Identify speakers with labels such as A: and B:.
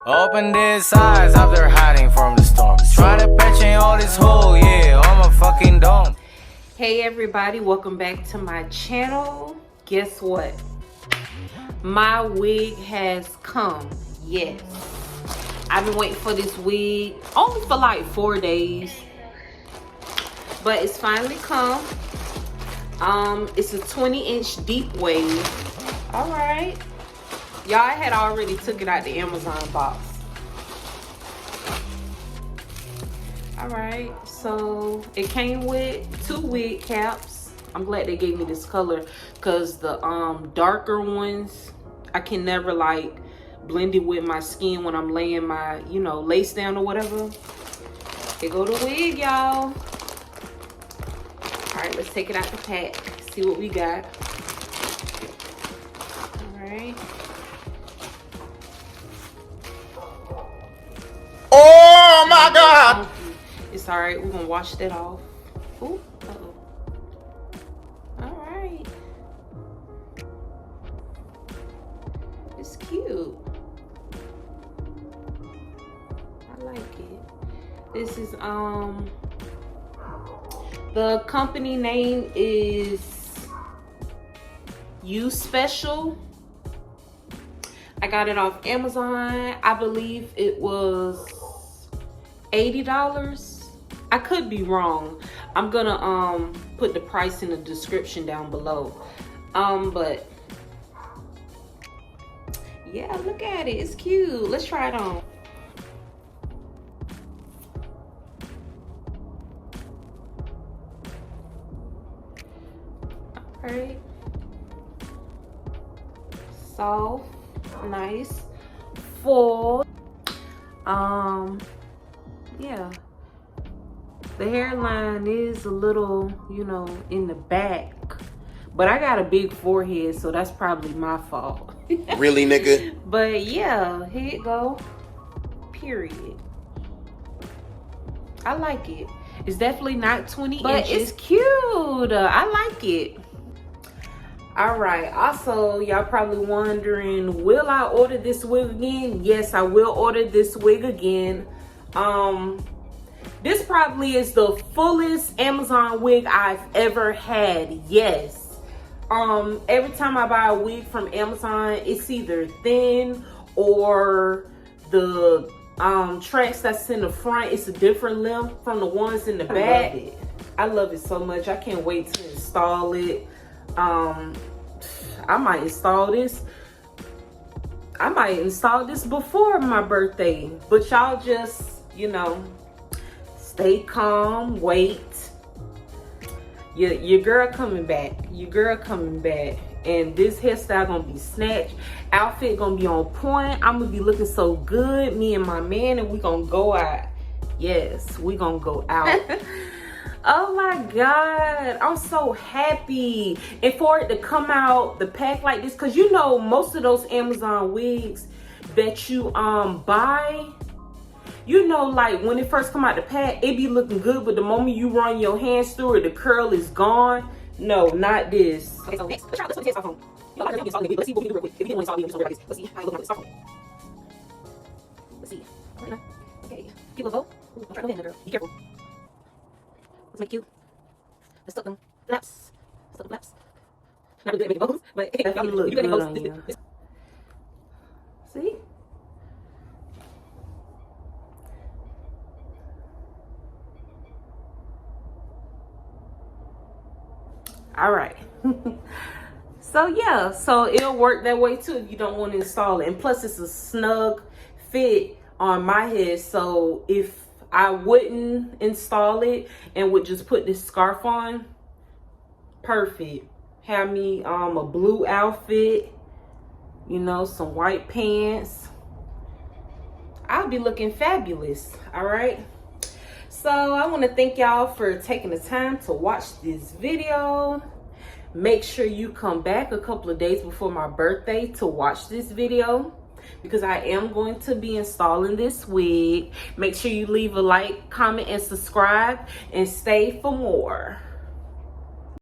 A: Open these eyes after hiding from the storm. Try to patch in all this hole, yeah, I'm a fucking dome.
B: Hey everybody, welcome back to my channel. Guess what? My wig has come. Yes. I've been waiting for this wig only for like 4 days. But it's finally come. It's a 20-inch deep wave. Alright. Y'all had already took it out the Amazon box. Alright, so it came with 2 wig caps. I'm glad they gave me this color because the darker ones, I can never like blend it with my skin when I'm laying my, you know, lace down or whatever. Here go the wig, y'all. Alright, let's take it out the pack. See what we got. Alright.
C: Oh my God!
B: It's alright, we're gonna wash that off. Ooh, uh-oh. Alright. It's cute. I like it. This is the company name is You Special. I got it off Amazon. I believe it was $80. I could be wrong. I'm gonna put the price in the description down below. But yeah, look at it. It's cute. Let's try it on. Alright. Soft, nice, full. Yeah, the hairline is a little, you know, in the back, but I got a big forehead, so that's probably my fault.
C: Really, nigga?
B: But yeah, here it go. Period. I like it. It's definitely not 20
D: but
B: inches. It's cute. I like it. All right, also y'all probably wondering, will I order this wig again? Yes, I will order this wig again. This probably is the fullest Amazon wig I've ever had. Yes. Every time I buy a wig from Amazon, it's either thin or the tracks that's in the front, it's a different length from the ones in the back. I love it so much. I can't wait to install it. I might install this. I might install this before my birthday, but y'all just, you know, stay calm, wait. Your girl coming back. Your girl coming back. And this hairstyle gonna be snatched. Outfit gonna be on point. I'm gonna be looking so good, me and my man, and we gonna go out. Yes, we gonna go out. Oh my God, I'm so happy. And for it to come out the pack like this, because you know most of those Amazon wigs that you buy, you know, like when it first come out the pack, it be looking good, but the moment you run your hands through it, the curl is gone. No, not this. Okay, so next, let's try this one. Let's see what we can do real quick. If we can install it, let's see how it looks like. Let's see. Okay, give a vote. I'm trying to go ahead, girl. Be careful. Let's make cute. Let's stuck them flaps. Stuck them flaps. Not really good at making bows, but that look good on you. See? All right. So yeah, so it'll work that way too if you don't want to install it. And plus it's a snug fit on my head, so if I wouldn't install it and would just put this scarf on, perfect. Have me a blue outfit, you know, some white pants. I'll be looking fabulous. All right, so I want to thank y'all for taking the time to watch this video. Make sure you come back a couple of days before my birthday to watch this video, because I am going to be installing this wig. Make sure you leave a like, comment, and subscribe, and stay for more.